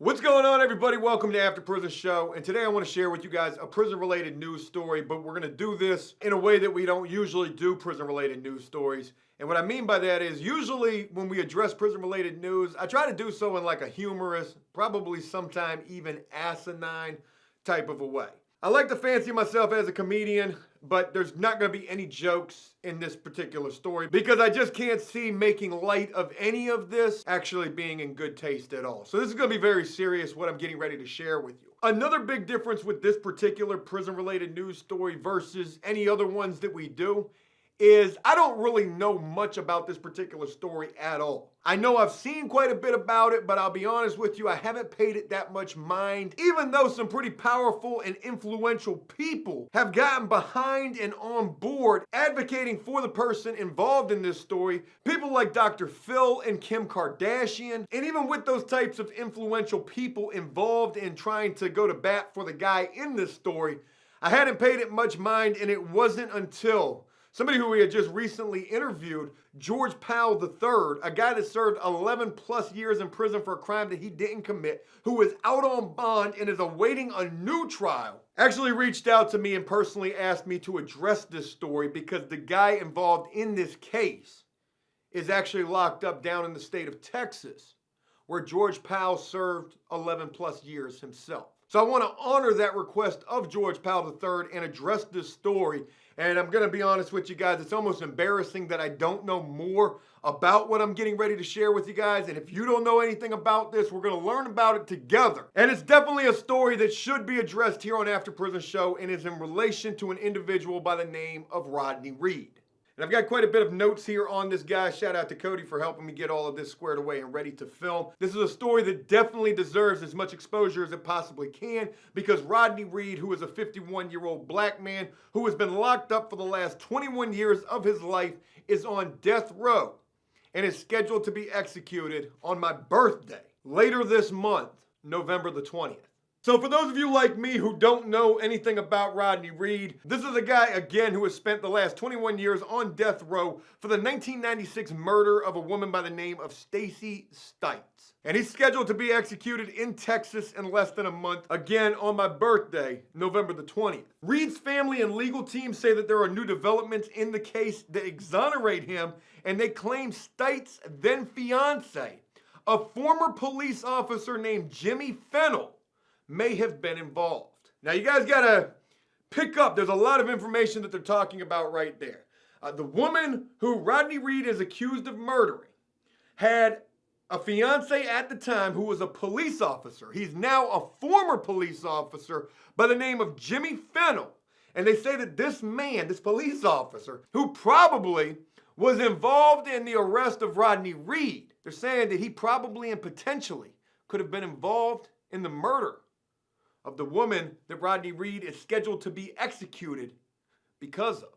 What's going on, everybody? Welcome to After Prison Show. And today I want to share with you guys a prison-related news story, but we're going to do this in a way that we don't usually do prison-related news stories. And what I mean by that is usually when we address prison-related news, I try to do so in like a humorous, probably sometime even asinine type of a way. I like to fancy myself as a comedian, but there's not going to be any jokes in this particular story because I just can't see making light of any of this actually being in good taste at all. So this is going to be very serious, what I'm getting ready to share with you. Another big difference with this particular prison-related news story versus any other ones that we do is I don't really know much about this particular story at all. I know I've seen quite a bit about it, but I'll be honest with you, I haven't paid it that much mind, even though some pretty powerful and influential people have gotten behind and on board advocating for the person involved in this story. People like Dr. Phil and Kim Kardashian, and even with those types of influential people involved in trying to go to bat for the guy in this story, I hadn't paid it much mind, and it wasn't until somebody who we had just recently interviewed, George Powell III, a guy that served 11 plus years in prison for a crime that he didn't commit, who is out on bond and is awaiting a new trial, actually reached out to me and personally asked me to address this story because the guy involved in this case is actually locked up down in the state of Texas, where George Powell served 11 plus years himself. So I want to honor that request of George Powell III and address this story. And I'm going to be honest with you guys, it's almost embarrassing that I don't know more about what I'm getting ready to share with you guys. And if you don't know anything about this, we're going to learn about it together. And it's definitely a story that should be addressed here on After Prison Show and is in relation to an individual by the name of Rodney Reed. And I've got quite a bit of notes here on this guy. Shout out to Cody for helping me get all of this squared away and ready to film. This is a story that definitely deserves as much exposure as it possibly can because Rodney Reed, who is a 51-year-old black man who has been locked up for the last 21 years of his life, is on death row and is scheduled to be executed on my birthday later this month, November the 20th. So for those of you like me who don't know anything about Rodney Reed, this is a guy, again, who has spent the last 21 years on death row for the 1996 murder of a woman by the name of Stacy Stites. And he's scheduled to be executed in Texas in less than a month, again, on my birthday, November the 20th. Reed's family and legal team say that there are new developments in the case that exonerate him, and they claim Stites' then fiance, a former police officer named Jimmy Fennell, may have been involved. Now you guys gotta pick up, there's a lot of information that they're talking about right there. The woman who Rodney Reed is accused of murdering had a fiance at the time who was a police officer. He's now a former police officer by the name of Jimmy Fennell. And they say that this man, this police officer, who probably was involved in the arrest of Rodney Reed, they're saying that he probably and potentially could have been involved in the murder of the woman that Rodney Reed is scheduled to be executed because of.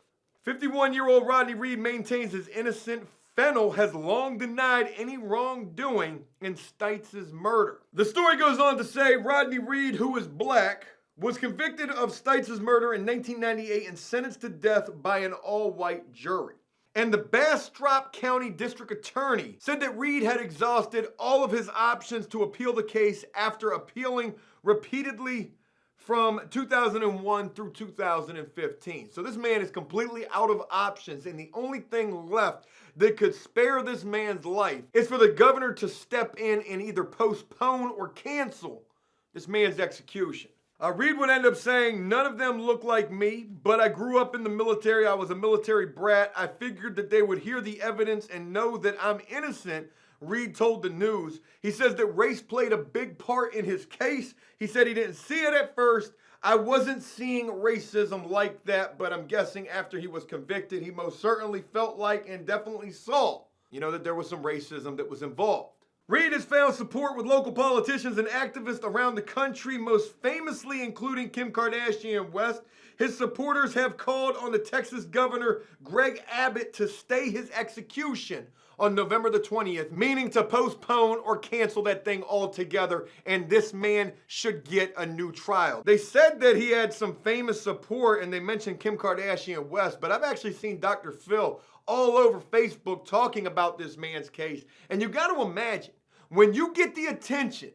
51-year-old Rodney Reed maintains his innocent. Fennell has long denied any wrongdoing in Stites' murder. The story goes on to say Rodney Reed, who is black, was convicted of Stites' murder in 1998 and sentenced to death by an all-white jury. And the Bastrop County District Attorney said that Reed had exhausted all of his options to appeal the case after appealing repeatedly from 2001 through 2015. So this man is completely out of options, and the only thing left that could spare this man's life is for the governor to step in and either postpone or cancel this man's execution. Reed would end up saying, "None of them look like me, but I grew up in the military. I was a military brat. I figured that they would hear the evidence and know that I'm innocent," Reed told the news. He says that race played a big part in his case. He said he didn't see it at first. "I wasn't seeing racism like that, but I'm guessing after he was convicted, he most certainly felt like and definitely saw, that there was some racism that was involved." Reed has found support with local politicians and activists around the country, most famously including Kim Kardashian West. His supporters have called on the Texas Governor Greg Abbott to stay his execution on November the 20th, meaning to postpone or cancel that thing altogether, and this man should get a new trial. They said that he had some famous support, and they mentioned Kim Kardashian West, but I've actually seen Dr. Phil all over Facebook talking about this man's case. And you got to imagine, when you get the attention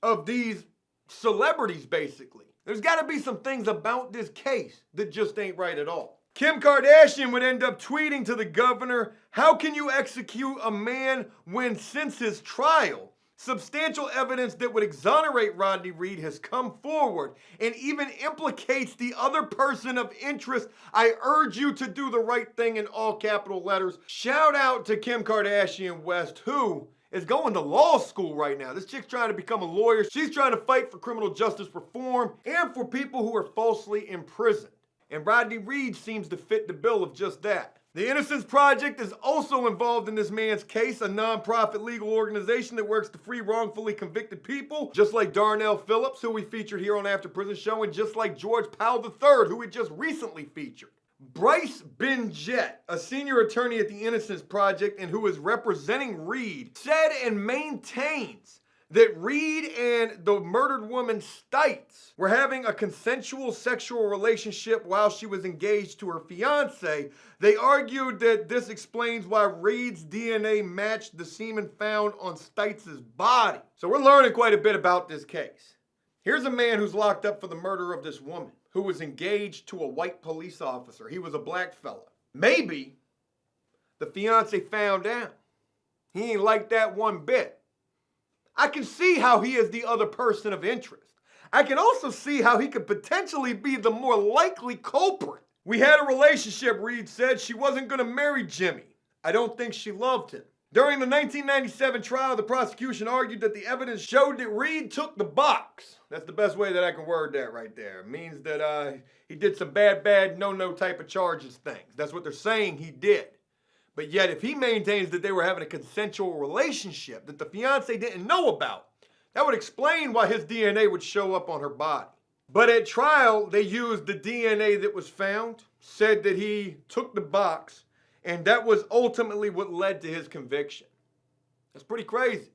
of these celebrities, basically. There's got to be some things about this case that just ain't right at all. Kim Kardashian would end up tweeting to the governor, "How can you execute a man when since his trial, substantial evidence that would exonerate Rodney Reed has come forward and even implicates the other person of interest? I urge you to do the right thing," in all capital letters. Shout out to Kim Kardashian West, who is going to law school right now. This chick's trying to become a lawyer. She's trying to fight for criminal justice reform and for people who are falsely imprisoned. And Rodney Reed seems to fit the bill of just that. The Innocence Project is also involved in this man's case, a nonprofit legal organization that works to free wrongfully convicted people, just like Darnell Phillips, who we featured here on After Prison Show, and just like George Powell III, who we just recently featured. Bryce Benjett, a senior attorney at the Innocence Project and who is representing Reed, said and maintains that Reed and the murdered woman Stites were having a consensual sexual relationship while she was engaged to her fiance. They argued that this explains why Reed's DNA matched the semen found on Stites' body. So we're learning quite a bit about this case. Here's a man who's locked up for the murder of this woman who was engaged to a white police officer. He was a black fella. Maybe the fiance found out. He ain't like that one bit. I can see how he is the other person of interest. I can also see how he could potentially be the more likely culprit. "We had a relationship," Reed said. "She wasn't going to marry Jimmy. I don't think she loved him." During the 1997 trial, the prosecution argued that the evidence showed that Reed took the box. That's the best way that I can word that right there. It means that he did some bad, no type of charges things. That's what they're saying he did. But yet, if he maintains that they were having a consensual relationship that the fiance didn't know about, that would explain why his DNA would show up on her body. But at trial, they used the DNA that was found, said that he took the box, and that was ultimately what led to his conviction. That's pretty crazy.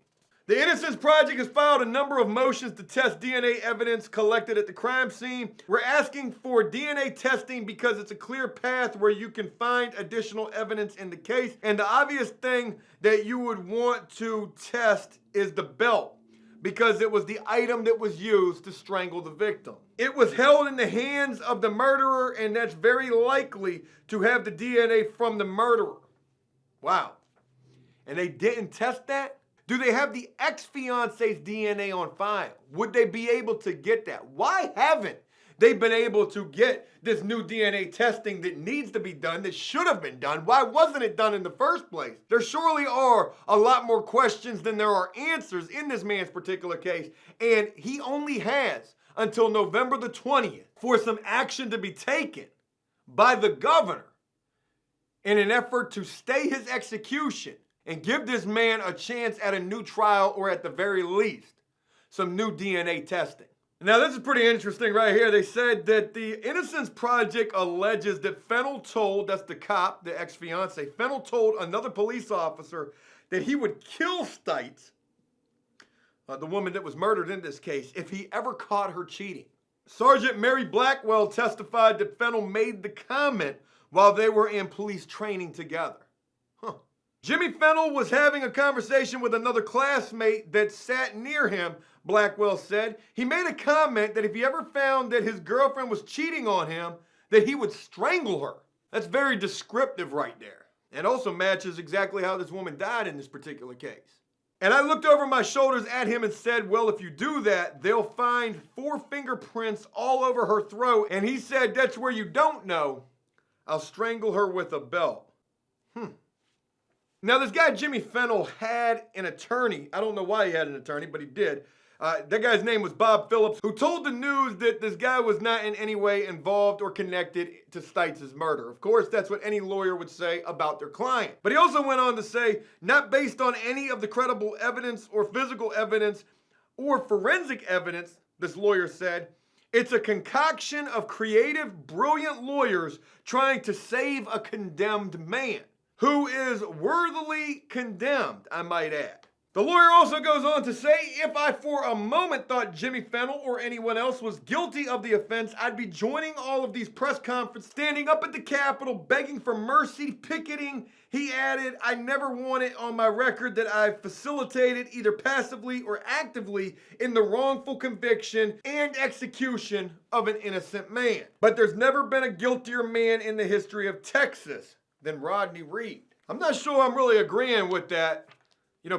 The Innocence Project has filed a number of motions to test DNA evidence collected at the crime scene. We're asking for DNA testing because it's a clear path where you can find additional evidence in the case. And the obvious thing that you would want to test is the belt, because it was the item that was used to strangle the victim. It was held in the hands of the murderer, and that's very likely to have the DNA from the murderer. Wow. And they didn't test that? Do they have the ex-fiance's DNA on file? Would they be able to get that? Why haven't they been able to get this new DNA testing that needs to be done, that should have been done? Why wasn't it done in the first place? There surely are a lot more questions than there are answers in this man's particular case, and he only has until November the 20th for some action to be taken by the governor in an effort to stay his execution and give this man a chance at a new trial, or at the very least, some new DNA testing. Now, this is pretty interesting right here. They said that the Innocence Project alleges that Fennell told, that's the cop, the ex-fiance, Fennell told another police officer that he would kill Stites, the woman that was murdered in this case, if he ever caught her cheating. Sergeant Mary Blackwell testified that Fennell made the comment while they were in police training together. Jimmy Fennell was having a conversation with another classmate that sat near him, Blackwell said. He made a comment that if he ever found that his girlfriend was cheating on him, that he would strangle her. That's very descriptive right there, and also matches exactly how this woman died in this particular case. And I looked over my shoulders at him and said, well, if you do that, they'll find 4 fingerprints all over her throat. And he said, that's where you don't know. I'll strangle her with a belt. Now, this guy, Jimmy Fennell, had an attorney. I don't know why he had an attorney, but he did. That guy's name was Bob Phillips, who told the news that this guy was not in any way involved or connected to Stites' murder. Of course, that's what any lawyer would say about their client. But he also went on to say, not based on any of the credible evidence or physical evidence or forensic evidence, this lawyer said, it's a concoction of creative, brilliant lawyers trying to save a condemned man, who is worthily condemned, I might add. The lawyer also goes on to say, if I for a moment thought Jimmy Fennell or anyone else was guilty of the offense, I'd be joining all of these press conferences, standing up at the Capitol, begging for mercy, picketing. He added, I never want it on my record that I facilitated either passively or actively in the wrongful conviction and execution of an innocent man. But there's never been a guiltier man in the history of Texas than Rodney Reed. I'm not sure I'm really agreeing with that,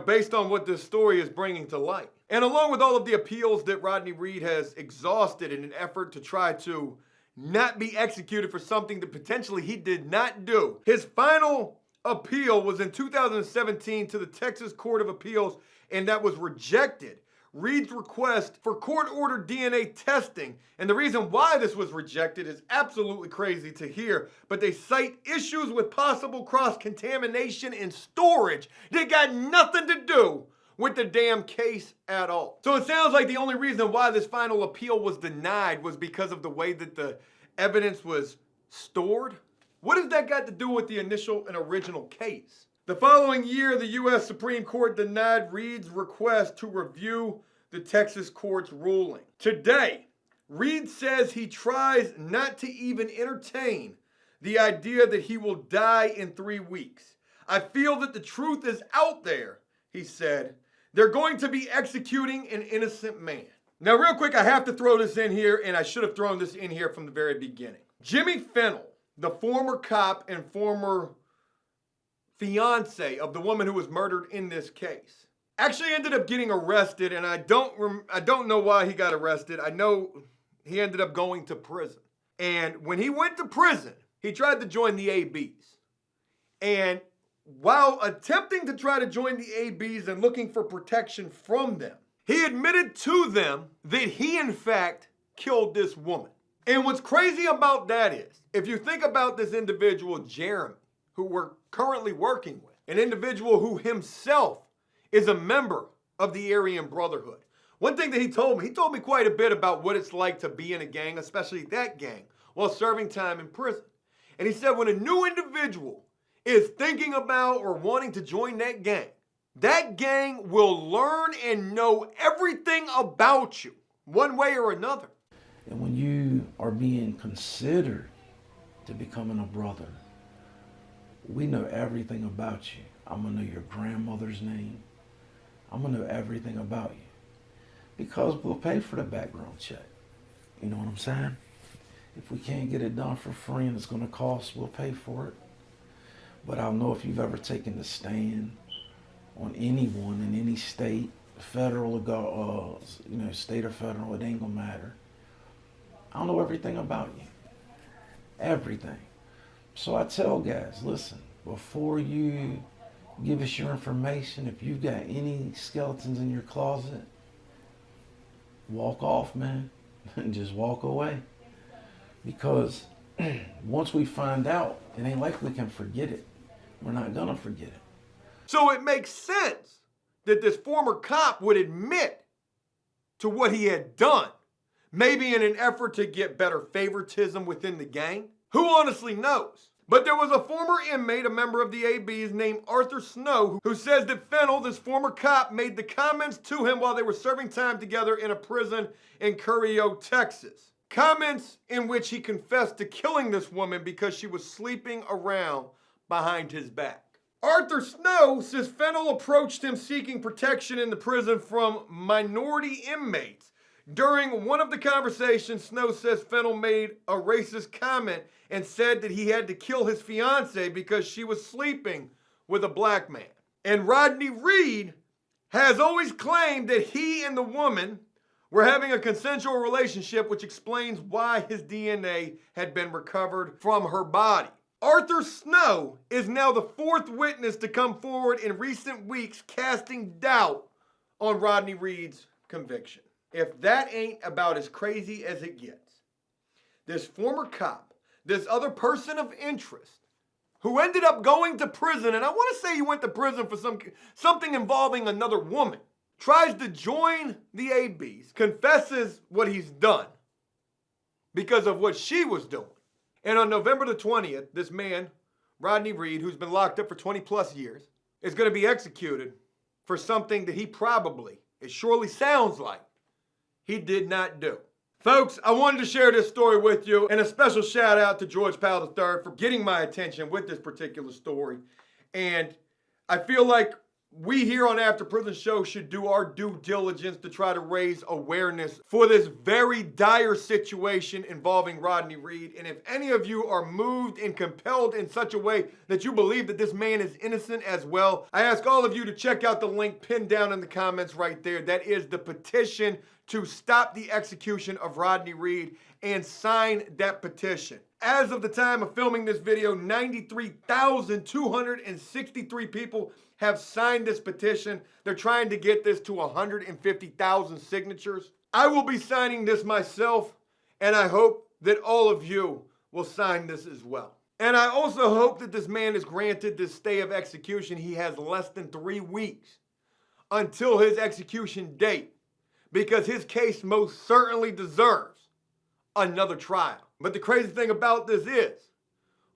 based on what this story is bringing to light. And along with all of the appeals that Rodney Reed has exhausted in an effort to try to not be executed for something that potentially he did not do, his final appeal was in 2017 to the Texas Court of Appeals, and that was rejected. Reed's request for court-ordered DNA testing, and the reason why this was rejected is absolutely crazy to hear, but they cite issues with possible cross-contamination and storage that got nothing to do with the damn case at all. So it sounds like the only reason why this final appeal was denied was because of the way that the evidence was stored. What has that got to do with the initial and original case? The following year, the U.S. Supreme Court denied Reed's request to review the Texas court's ruling. Today, Reed says he tries not to even entertain the idea that he will die in 3 weeks. I feel that the truth is out there, he said. They're going to be executing an innocent man. Now, real quick, I have to throw this in here, and I should have thrown this in here from the very beginning. Jimmy Fennell, the former cop and former fiance of the woman who was murdered in this case, actually ended up getting arrested, and I don't know why he got arrested. I know he ended up going to prison. And when he went to prison, he tried to join the ABs. And while attempting to try to join the ABs and looking for protection from them, he admitted to them that he, in fact, killed this woman. And what's crazy about that is, if you think about this individual, Jeremy, who we're currently working with, an individual who himself is a member of the Aryan Brotherhood. One thing that he told me quite a bit about what it's like to be in a gang, especially that gang, while serving time in prison. And he said when a new individual is thinking about or wanting to join that gang will learn and know everything about you, one way or another. And when you are being considered to becoming a brother, we know everything about you. I'm gonna know your grandmother's name. I'm gonna know everything about you. Because we'll pay for the background check. You know what I'm saying? If we can't get it done for free and it's gonna cost, we'll pay for it. But I'll know if you've ever taken the stand on anyone in any state, federal or state or federal, it ain't gonna matter. I'll know everything about you. Everything. So I tell guys, listen, before you give us your information, if you've got any skeletons in your closet, walk off, man, and just walk away. Because once we find out, it ain't like we can forget it. We're not gonna forget it. So it makes sense that this former cop would admit to what he had done, maybe in an effort to get better favoritism within the gang. Who honestly knows? But there was a former inmate, a member of the ABs named Arthur Snow, who says that Fennell, this former cop, made the comments to him while they were serving time together in a prison in Curio, Texas. Comments in which he confessed to killing this woman because she was sleeping around behind his back. Arthur Snow says Fennell approached him seeking protection in the prison from minority inmates. During one of the conversations, Snow says Fennell made a racist comment and said that he had to kill his fiancée because she was sleeping with a black man. And Rodney Reed has always claimed that he and the woman were having a consensual relationship, which explains why his DNA had been recovered from her body. Arthur Snow is now the fourth witness to come forward in recent weeks casting doubt on Rodney Reed's conviction. If that ain't about as crazy as it gets, this former cop, this other person of interest, who ended up going to prison, and I want to say he went to prison for something involving another woman, tries to join the ABs, confesses what he's done because of what she was doing. And on November the 20th, this man, Rodney Reed, who's been locked up for 20 plus years, is going to be executed for something that he probably, it surely sounds like, he did not do. Folks, I wanted to share this story with you, and a special shout out to George Powell III for getting my attention with this particular story. And I feel like we here on After Prison Show should do our due diligence to try to raise awareness for this very dire situation involving Rodney Reed. And if any of you are moved and compelled in such a way that you believe that this man is innocent as well, I ask all of you to check out the link pinned down in the comments right there. That is the petition to stop the execution of Rodney Reed, and sign that petition. As of the time of filming this video, 93,263 people have signed this petition. They're trying to get this to 150,000 signatures. I will be signing this myself, and I hope that all of you will sign this as well. And I also hope that this man is granted this stay of execution. He has less than 3 weeks until his execution date, because his case most certainly deserves another trial. But the crazy thing about this is,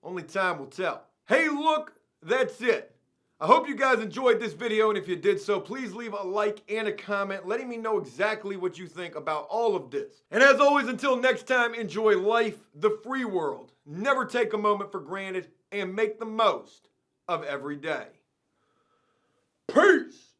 only time will tell. Hey, look, that's it. I hope you guys enjoyed this video, and if you did so, please leave a like and a comment letting me know exactly what you think about all of this. And as always, until next time, enjoy life, the free world. Never take a moment for granted, and make the most of every day. Peace!